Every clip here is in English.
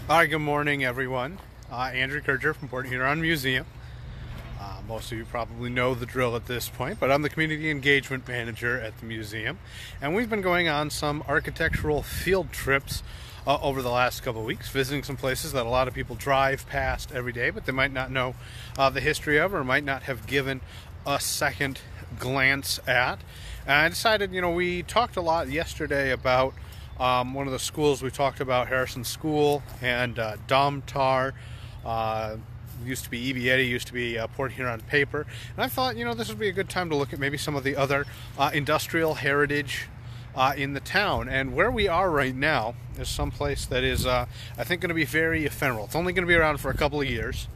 Hi, good morning, everyone. Andrew Kircher from Port Huron Museum. Most of you probably know the drill at this point, but I'm the Community Engagement Manager at the museum. And we've been going on some architectural field trips over the last couple of weeks, visiting some places that a lot of people drive past every day, but they might not know the history of or might not have given a second glance at. And I decided, we talked a lot yesterday about one of the schools we talked about, Harrison School, and Domtar. Used to be EB used to be Port Huron Paper. And I thought, this would be a good time to look at maybe some of the other industrial heritage in the town. And where we are right now is someplace that is, I think, going to be very ephemeral. It's only going to be around for a couple of years.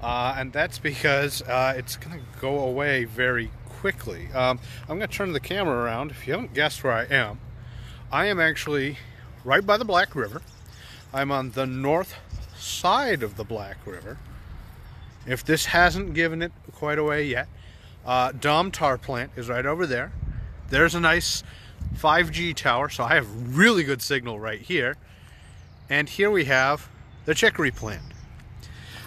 And that's because it's going to go away very quickly. I'm going to turn the camera around. If you haven't guessed where I am actually right by the Black River. I'm on the north side of the Black River. If this hasn't given it quite away yet, Domtar plant is right over there. There's a nice 5G tower, so I have really good signal right here. And here we have the Chicory plant.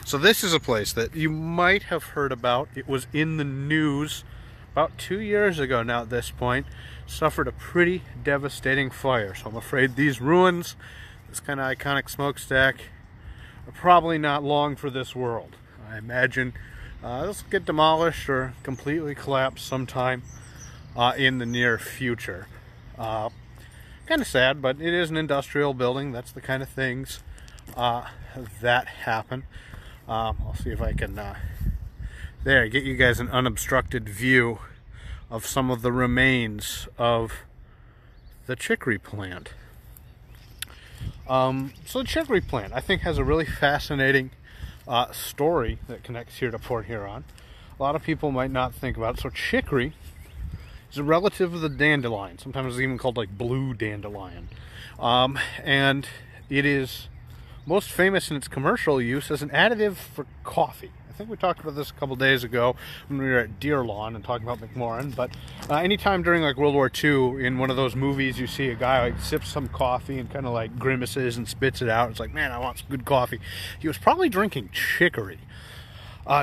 So this is a place that you might have heard about. It was in the news about 2 years ago now at this point. Suffered a pretty devastating fire. So I'm afraid these ruins, this kind of iconic smokestack, are probably not long for this world. I imagine this will get demolished or completely collapse sometime in the near future. Kind of sad, but it is an industrial building. That's the kind of things that happen. I'll see if I can get you guys an unobstructed view of some of the remains of the Chicory plant. So the Chicory plant, I think, has a really fascinating story that connects here to Port Huron. A lot of people might not think about it. So chicory is a relative of the dandelion. Sometimes it's even called like blue dandelion. And it is most famous in its commercial use as an additive for coffee. I think we talked about this a couple days ago when we were at Deer Lawn and talking about McMorrin. But anytime during like World War II, in one of those movies, you see a guy like sips some coffee and kind of like grimaces and spits it out. It's like, man, I want some good coffee. He was probably drinking chicory.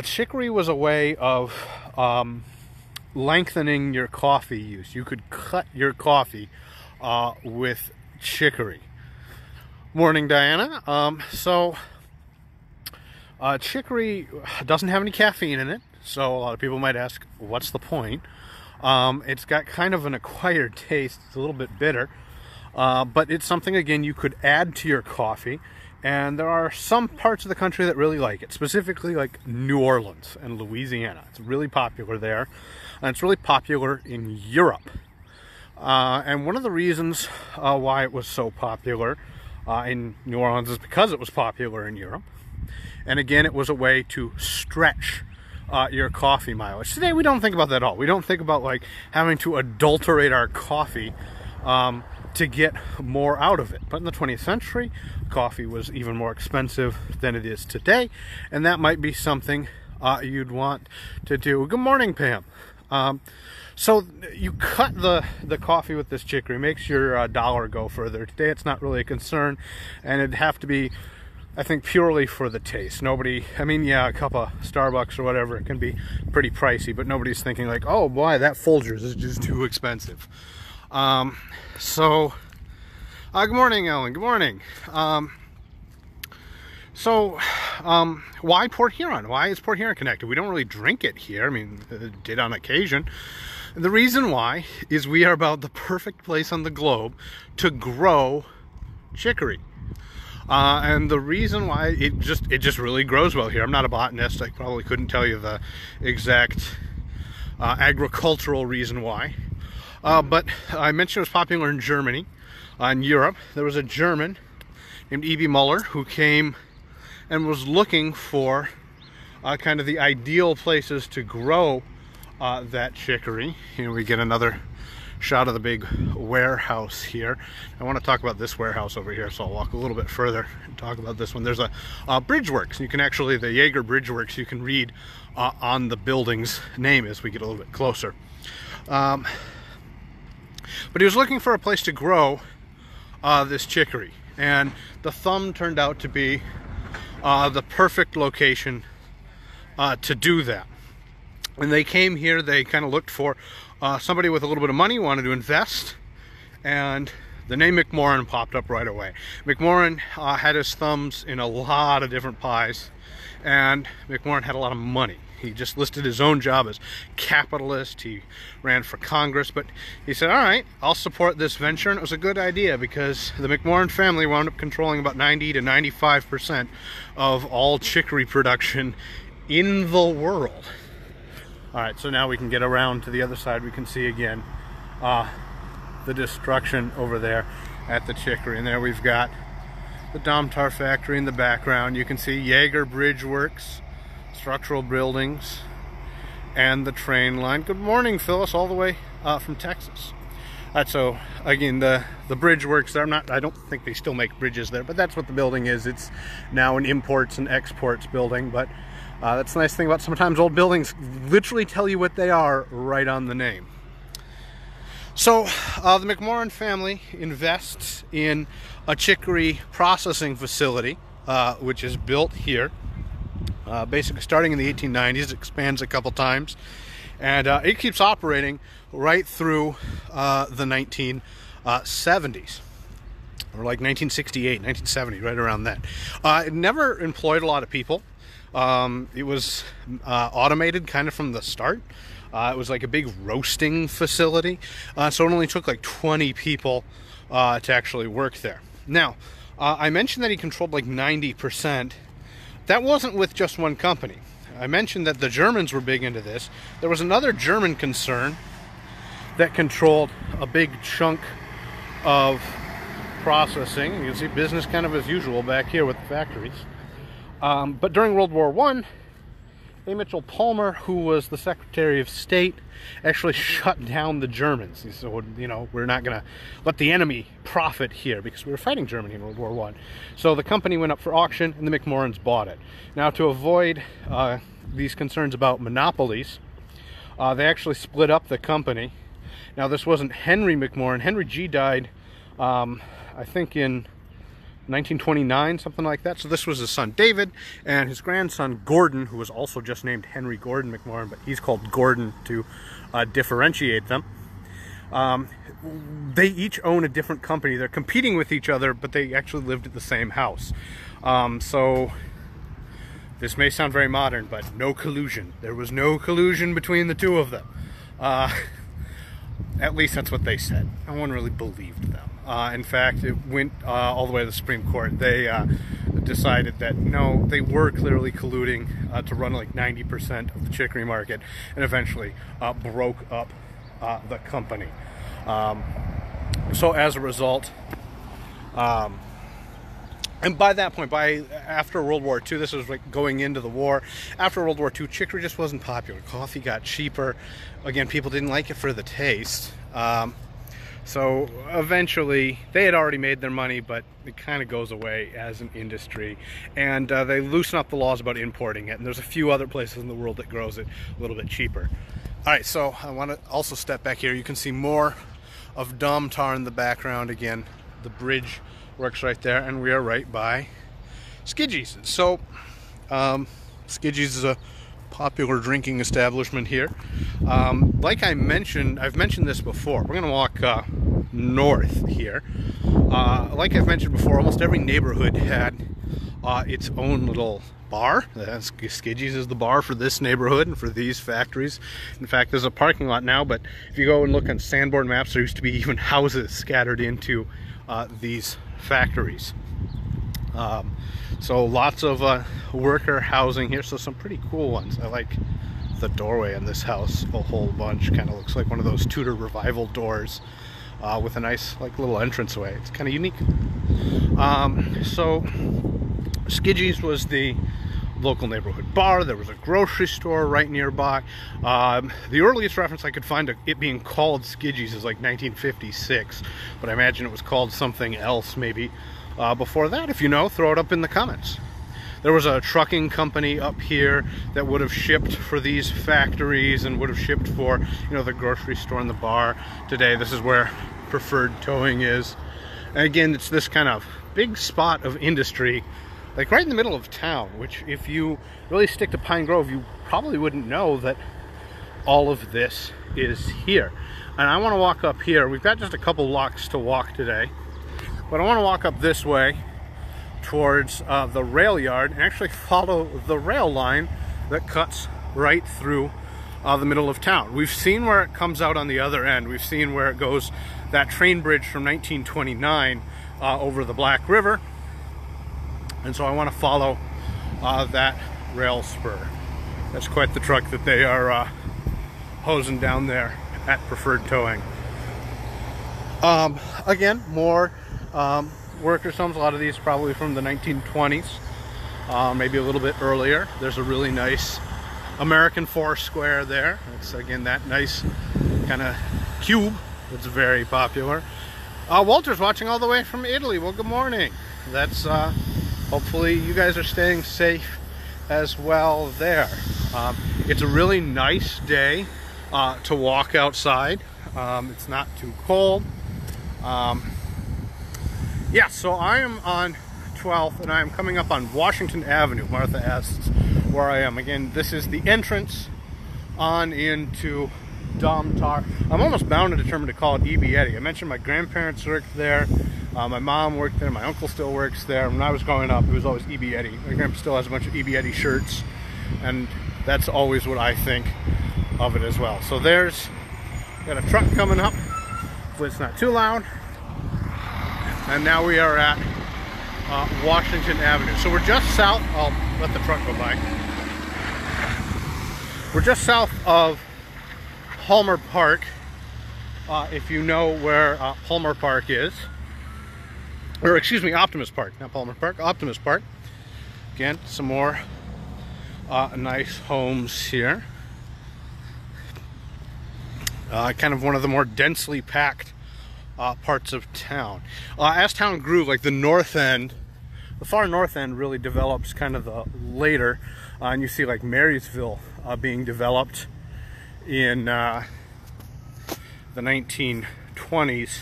Chicory was a way of lengthening your coffee use. You could cut your coffee with chicory. Morning, Diana. Chicory doesn't have any caffeine in it, so a lot of people might ask, what's the point? It's got kind of an acquired taste. It's a little bit bitter, but it's something, again, you could add to your coffee, and there are some parts of the country that really like it, specifically like New Orleans and Louisiana. It's really popular there, and it's really popular in Europe. And one of the reasons why it was so popular in New Orleans is because it was popular in Europe. And again, it was a way to stretch your coffee mileage. Today, we don't think about that at all. We don't think about like having to adulterate our coffee to get more out of it. But in the 20th century, coffee was even more expensive than it is today. And that might be something you'd want to do. Good morning, Pam. So you cut the coffee with this chicory, makes your dollar go further. Today, it's not really a concern, and it'd have to be, I think, purely for the taste. Yeah, a cup of Starbucks or whatever, it can be pretty pricey, but nobody's thinking like, oh boy, that Folgers is just too expensive. Good morning, Ellen. Good morning. Why Port Huron? Why is Port Huron connected? We don't really drink it here. It did on occasion. The reason why is we are about the perfect place on the globe to grow chicory. And the reason why it just really grows well here. I'm not a botanist. I probably couldn't tell you the exact agricultural reason why. But I mentioned it was popular in Germany, in Europe. There was a German named E.B. Muller who came and was looking for kind of the ideal places to grow that chicory. Here we get another shot of the big warehouse here. I want to talk about this warehouse over here, so I'll walk a little bit further and talk about this one. There's a bridge works. You can actually, the Jaeger Bridge Works, you can read on the building's name as we get a little bit closer. But he was looking for a place to grow this chicory. And the thumb turned out to be the perfect location to do that. When they came here, they kind of looked for somebody with a little bit of money, wanted to invest, and the name McMorran popped up right away. McMorran had his thumbs in a lot of different pies, and McMorran had a lot of money. He just listed his own job as capitalist. He ran for Congress, but he said, all right, I'll support this venture. And it was a good idea because the McMorran family wound up controlling about 90 to 95% of all chicory production in the world. All right, so now we can get around to the other side. We can see again the destruction over there at the chicory. And there we've got the Domtar factory in the background. You can see Jaeger Bridge Works, structural buildings, and the train line. Good morning, Phyllis, all the way from Texas. All right, so again, the bridge works there. I don't think they still make bridges there, but that's what the building is. It's now an imports and exports building, but that's the nice thing about sometimes old buildings literally tell you what they are right on the name. So the McMorran family invests in a chicory processing facility, which is built here. Basically starting in the 1890s, it expands a couple times, and it keeps operating right through the 1970s, or like 1968, 1970, right around then. It never employed a lot of people. It was automated kind of from the start. It was like a big roasting facility, so it only took like 20 people to actually work there. Now, I mentioned that he controlled like 90%. That wasn't with just one company. I mentioned that the Germans were big into this. There was another German concern that controlled a big chunk of processing. You can see business kind of as usual back here with the factories. But during World War I, A. Mitchell Palmer, who was the Secretary of State, actually shut down the Germans. He said, well, you know, we're not going to let the enemy profit here because we were fighting Germany in World War I. So the company went up for auction and the McMorrans bought it. Now, to avoid these concerns about monopolies, they actually split up the company. Now, this wasn't Henry McMorran. Henry G. died, I think, in 1929, something like that. So this was his son David and his grandson Gordon, who was also just named Henry Gordon McMorran, but he's called Gordon to differentiate them. They each own a different company. They're competing with each other, but they actually lived at the same house. So this may sound very modern, but no collusion. There was no collusion between the two of them. At least that's what they said. No one really believed them. In fact, it went all the way to the Supreme Court. They decided that no, they were clearly colluding to run like 90% of the chicory market, and eventually broke up the company. So as a result, and by that point, after World War II, this was like going into the war. After World War II, chicory just wasn't popular. Coffee got cheaper. Again, people didn't like it for the taste. So eventually, they had already made their money, but it kind of goes away as an industry. And they loosen up the laws about importing it. And there's a few other places in the world that grows it a little bit cheaper. All right, so I want to also step back here. You can see more of Domtar in the background. Again, the bridge works right there, and we are right by Skidgy's. So Skidgy's is a popular drinking establishment here. Like I've mentioned this before. We're going to walk north here. Like I've mentioned before, almost every neighborhood had its own little bar. Skidgy's is the bar for this neighborhood and for these factories. In fact, there's a parking lot now, but if you go and look on Sanborn maps, there used to be even houses scattered into these factories. So lots of worker housing here, so some pretty cool ones. I like the doorway in this house a whole bunch. Kind of looks like one of those Tudor revival doors with a nice like little entranceway. It's kind of unique. So Skidgy's was the local neighborhood bar. There was a grocery store right nearby. The earliest reference I could find of it being called Skidgy's is like 1956, but I imagine it was called something else maybe before that. If you know, throw it up in the comments. There was a trucking company up here that would have shipped for these factories and would have shipped for, you know, the grocery store and the bar. Today, this is where Preferred Towing is. And again, it's this kind of big spot of industry, like right in the middle of town, which if you really stick to Pine Grove, you probably wouldn't know that all of this is here. And I want to walk up here. We've got just a couple blocks to walk today, but I want to walk up this way towards the rail yard and actually follow the rail line that cuts right through the middle of town. We've seen where it comes out on the other end. We've seen where it goes, that train bridge from 1929 over the Black River. And so I want to follow that rail spur. That's quite the truck that they are hosing down there at Preferred Towing. Again, more workers' homes. A lot of these probably from the 1920s, maybe a little bit earlier. There's a really nice American Foursquare there. It's again that nice kind of cube that's very popular. Walter's watching all the way from Italy. Well, good morning. That's hopefully you guys are staying safe as well there. It's a really nice day to walk outside. It's not too cold. Yeah, so I am on 12th and I am coming up on Washington Avenue. Martha asks where I am. Again, this is the entrance on into Domtar. I'm almost bound and determined to call it E.B. Eddy. I mentioned my grandparents worked there. My mom worked there. My uncle still works there. When I was growing up, it was always E.B. Eddy. My grandpa still has a bunch of E.B. Eddy shirts, and that's always what I think of it as well. So there's got a truck coming up. Hopefully it's not too loud. And now we are at Washington Avenue. So we're just south. I'll let the truck go by. We're just south of Palmer Park. If you know where Palmer Park is, or excuse me, Optimus Park, not Palmer Park, Optimus Park. Again, some more nice homes here. Kind of one of the more densely packed parts of town. As town grew, like the north end, the far north end really develops kind of the later, and you see like Marysville being developed in the 1920s,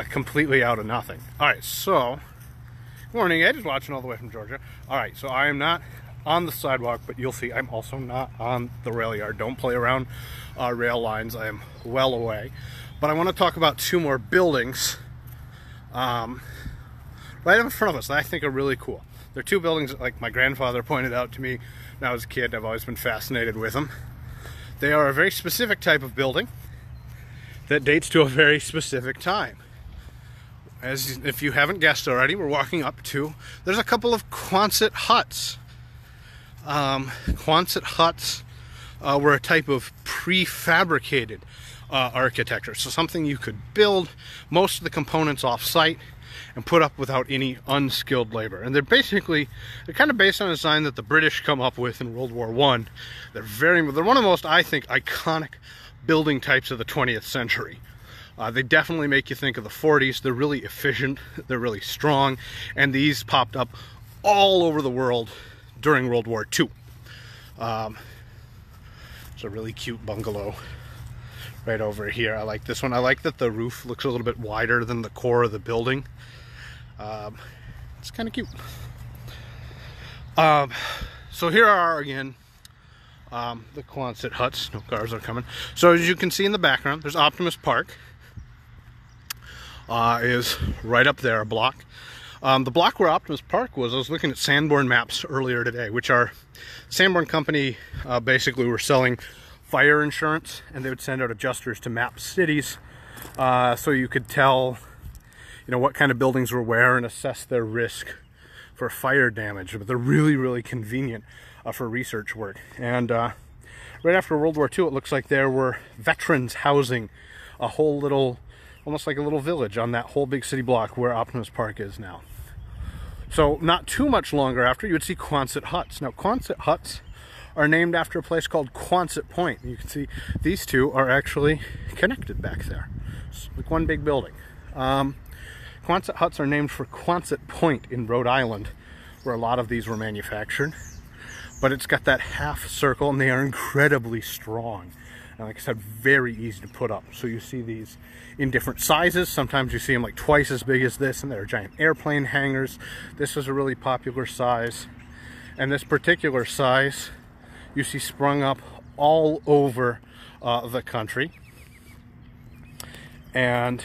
completely out of nothing. All right, so good morning. Ed is watching all the way from Georgia. All right, so I am not on the sidewalk, but you'll see I'm also not on the rail yard. Don't play around rail lines. I am well away. But I want to talk about two more buildings right in front of us that I think are really cool. They're two buildings that, like my grandfather pointed out to me when I was a kid. I've always been fascinated with them. They are a very specific type of building that dates to a very specific time. As if you haven't guessed already, we're walking up to, there's a couple of Quonset huts. Quonset huts were a type of prefabricated architecture. So something you could build most of the components off-site and put up without any unskilled labor. And they're kind of based on a design that the British come up with in World War I. They're one of the most, I think, iconic building types of the 20th century. They definitely make you think of the 40s. They're really efficient, they're really strong, and these popped up all over the world during World War II. It's a really cute bungalow right over here. I like this one. I like that the roof looks a little bit wider than the core of the building. It's kind of cute. So here are again the Quonset huts. No cars are coming. So as you can see in the background, there's Optimus Park. Is right up there, a block. The block where Optimus Park was, I was looking at Sanborn maps earlier today, which are Sanborn Company basically were selling fire insurance, and they would send out adjusters to map cities so you could tell, you know, what kind of buildings were where and assess their risk for fire damage. But they're really, really convenient for research work. And right after World War II, it looks like there were veterans housing a whole little, almost like a little village on that whole big city block where Optimus Park is now. So not too much longer after, you would see Quonset huts. Now Quonset huts are named after a place called Quonset Point. You can see these two are actually connected back there. It's like one big building. Quonset huts are named for Quonset Point in Rhode Island, where a lot of these were manufactured. But it's got that half circle, and they are incredibly strong. And like I said, very easy to put up. So you see these in different sizes. Sometimes you see them like twice as big as this, and they're giant airplane hangars. This is a really popular size. And this particular size you see sprung up all over the country. And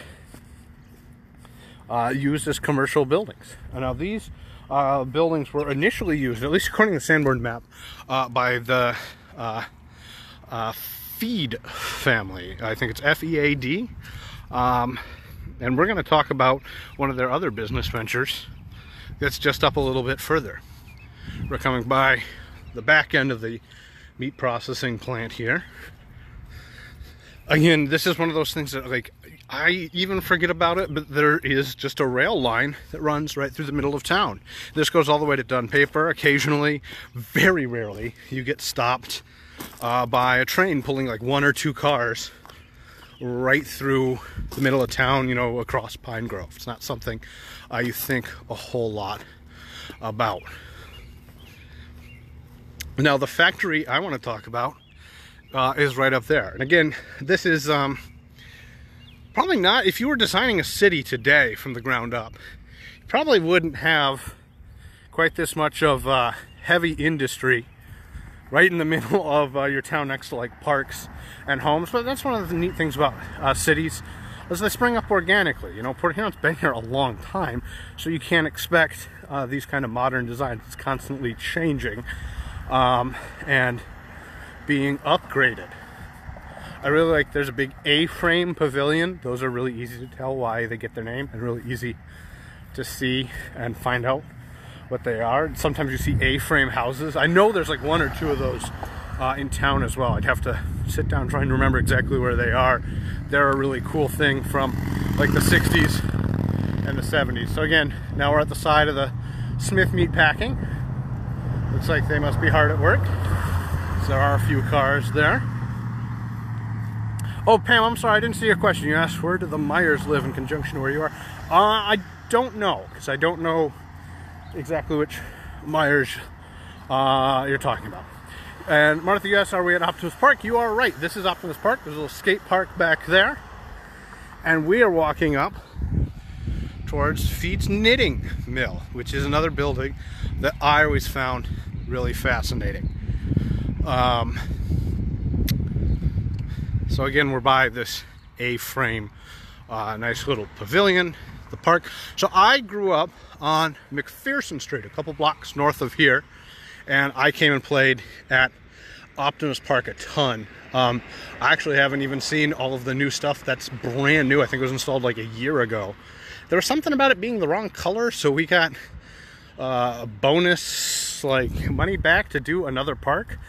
used as commercial buildings. And now these buildings were initially used, at least according to the Sanborn map, by the Fead family. I think it's F-E-A-D. And we're going to talk about one of their other business ventures that's just up a little bit further. We're coming by the back end of the meat processing plant here. Again, this is one of those things that, like, I even forget about it, but there is just a rail line that runs right through the middle of town. This goes all the way to Dunpaper. Occasionally, very rarely, you get stopped by a train pulling like 1 or 2 cars right through the middle of town, you know, across Pine Grove. It's not something you think a whole lot about. Now, the factory I want to talk about is right up there. And again, this is probably not, if you were designing a city today from the ground up, you probably wouldn't have quite this much of heavy industry right in the middle of your town next to like parks and homes. But that's one of the neat things about cities, is they spring up organically. You know, Port Huron's been here a long time, so you can't expect these kind of modern designs. It's constantly changing and being upgraded. I really like, there's a big A-frame pavilion. Those are really easy to tell why they get their name, and really easy to see and find out what they are. Sometimes you see A-frame houses. I know there's like 1 or 2 of those in town as well. I'd have to sit down trying to remember exactly where they are. They're a really cool thing from like the 60s and the 70s. So again, now we're at the side of the Smith Meat Packing. Looks like they must be hard at work. So there are a few cars there. Oh, Pam, I'm sorry, I didn't see your question. You asked, where do the Myers live in conjunction to where you are? I don't know, because I don't know exactly which Myers you're talking about. And Martha, you asked, are we at Optimus Park? You are right. This is Optimus Park. There's a little skate park back there. And we are walking up towards Fead's Knitting Mill, which is another building that I always found really fascinating. So again, we're by this A-frame, nice little pavilion, the park. So I grew up on McPherson Street, a couple blocks north of here, and I came and played at Optimus Park a ton. I actually haven't even seen all of the new stuff that's brand new. I think it was installed like a year ago. There was something about it being the wrong color, so we got a bonus like money back to do another park.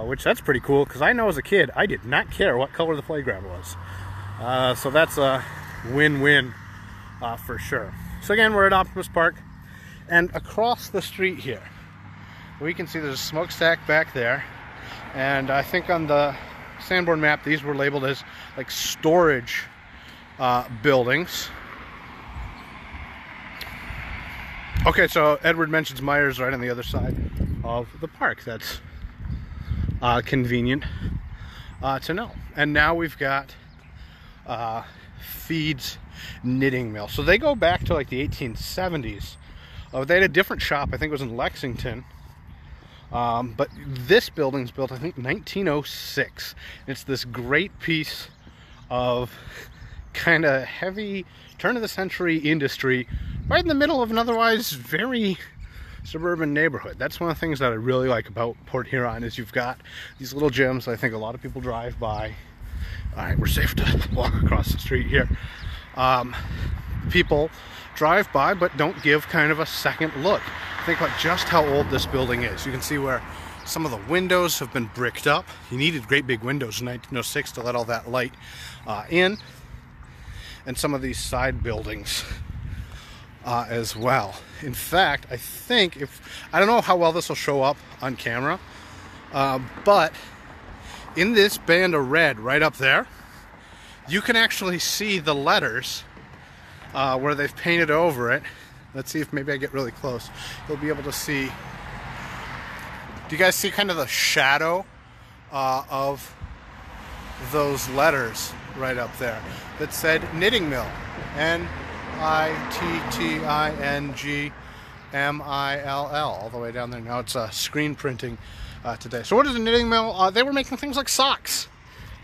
Which that's pretty cool, because I know as a kid I did not care what color the playground was. So that's a win-win for sure. So again, we're at Optimus Park, and across the street here we can see there's a smokestack back there, and I think on the Sanborn map these were labeled as like storage buildings. Okay, so Edward mentions Myers right on the other side of the park. That's convenient to know. And now we've got Fead's Knitting Mill. So they go back to like the 1870s. They had a different shop, I think it was in Lexington. But this building's built, I think, 1906. It's this great piece of kind of heavy turn-of-the-century industry right in the middle of an otherwise very suburban neighborhood. That's one of the things that I really like about Port Huron, is you've got these little gyms I think a lot of people drive by. Alright, we're safe to walk across the street here. People drive by but don't give kind of a second look. Think about just how old this building is. You can see where some of the windows have been bricked up. You needed great big windows in 1906 to let all that light in. And some of these side buildings as well. In fact, I think I don't know how well this will show up on camera, but in this band of red right up there, you can actually see the letters where they've painted over it. Let's see if maybe I get really close. You'll be able to see. Do you guys see kind of the shadow of those letters right up there that said knitting mill, NITTINGMILL, all the way down there. Now it's screen printing today. So what is a knitting mill? They were making things like socks.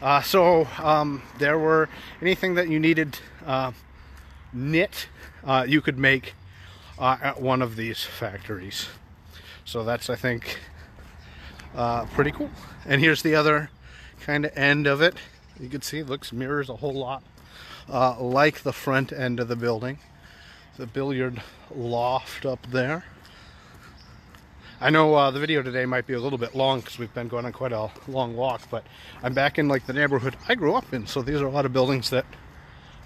There were anything that you needed knit, you could make at one of these factories. So that's, I think, pretty cool. And here's the other kind of end of it. You can see it mirrors a whole lot like the front end of the building. The billiard loft up there. I know the video today might be a little bit long because we've been going on quite a long walk, but I'm back in like the neighborhood I grew up in, so these are a lot of buildings that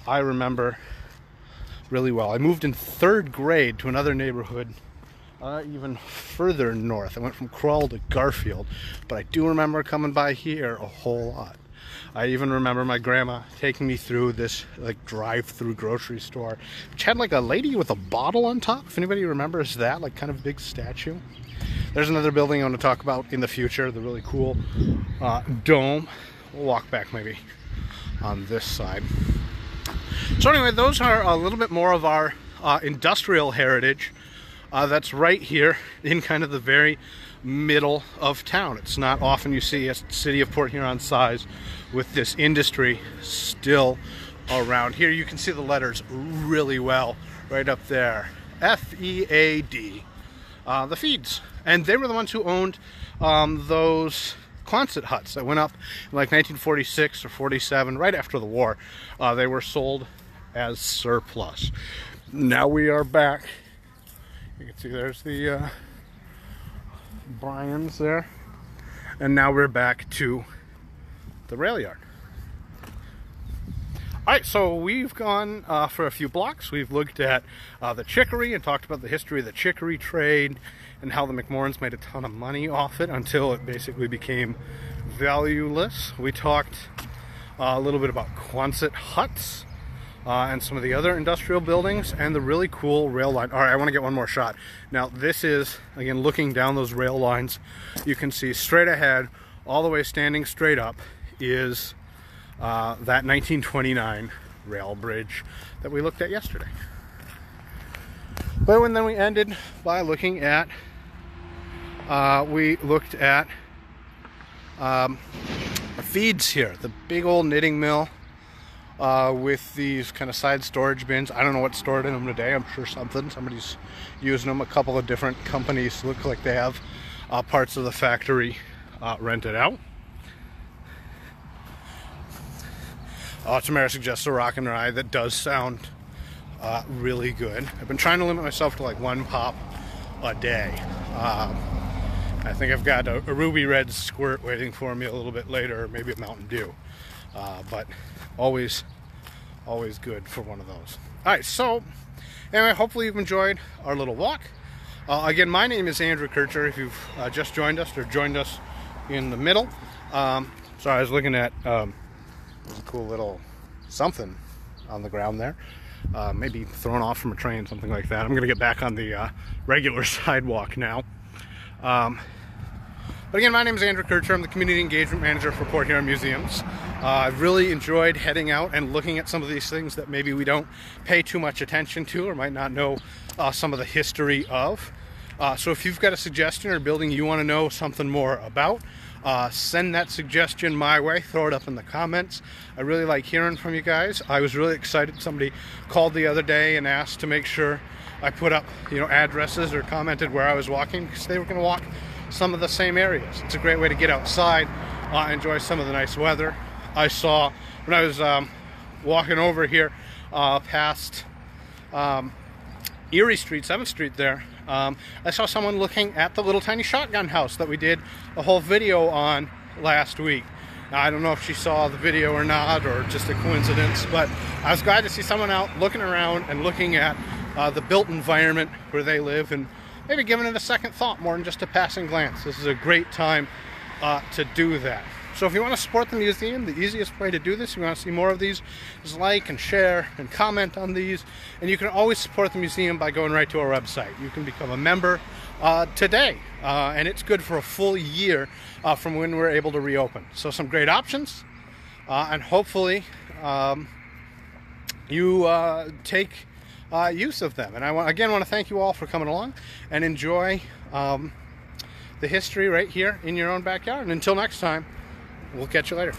I remember really well. I moved in 3rd grade to another neighborhood even further north. I went from Krull to Garfield, but I do remember coming by here a whole lot. I even remember my grandma taking me through this like drive-through grocery store, which had like a lady with a bottle on top. If anybody remembers that, like kind of big statue. There's another building I want to talk about in the future, the really cool dome. We'll walk back maybe on this side. So anyway, those are a little bit more of our industrial heritage that's right here in kind of the very middle of town. It's not often you see a city of Port Huron size with this industry still around. Here you can see the letters really well right up there. F-E-A-D. The Feeds. And they were the ones who owned those Quonset huts that went up in like 1946 or 47, right after the war. They were sold as surplus. Now we are back. You can see there's the Bryans there. And now we're back to the rail yard. Alright, so we've gone for a few blocks. We've looked at the chicory and talked about the history of the chicory trade and how the McMorrans made a ton of money off it until it basically became valueless. We talked a little bit about Quonset huts and some of the other industrial buildings and the really cool rail line. Alright, I want to get one more shot. Now this is, again, looking down those rail lines, you can see straight ahead, all the way standing straight up, is that 1929 rail bridge that we looked at yesterday. But then we ended by looking at, Feads here, the big old knitting mill with these kind of side storage bins. I don't know what's stored in them today. I'm sure somebody's using them. A couple of different companies look like they have parts of the factory rented out. Tamara suggests a rock and ride that does sound really good. I've been trying to limit myself to like 1 pop a day. I think I've got a ruby red squirt waiting for me a little bit later, or maybe a Mountain Dew. But always good for one of those. Alright, so anyway, hopefully you've enjoyed our little walk. Again, my name is Andrew Kircher, if you've just joined us or joined us in the middle. Sorry, I was looking at a cool little something on the ground there. Maybe thrown off from a train, something like that. I'm going to get back on the regular sidewalk now. But again, my name is Andrew Kircher. I'm the Community Engagement Manager for Port Huron Museums. I've really enjoyed heading out and looking at some of these things that maybe we don't pay too much attention to or might not know some of the history of. So if you've got a suggestion or building you want to know something more about, send that suggestion my way. Throw it up in the comments. I really like hearing from you guys. I was really excited. Somebody called the other day and asked to make sure I put up, addresses or commented where I was walking because they were going to walk some of the same areas. It's a great way to get outside, enjoy some of the nice weather. I saw when I was walking over here past Erie Street, 7th Street there, I saw someone looking at the little tiny shotgun house that we did a whole video on last week. Now, I don't know if she saw the video or not, or just a coincidence, but I was glad to see someone out looking around and looking at the built environment where they live and maybe giving it a second thought more than just a passing glance. This is a great time to do that. So if you want to support the museum, the easiest way to do this, if you want to see more of these, is like and share and comment on these. And you can always support the museum by going right to our website. You can become a member today, and it's good for a full year from when we're able to reopen. So some great options. and hopefully you take use of them. And I again want to thank you all for coming along and enjoy the history right here in your own backyard. And until next time, we'll catch you later.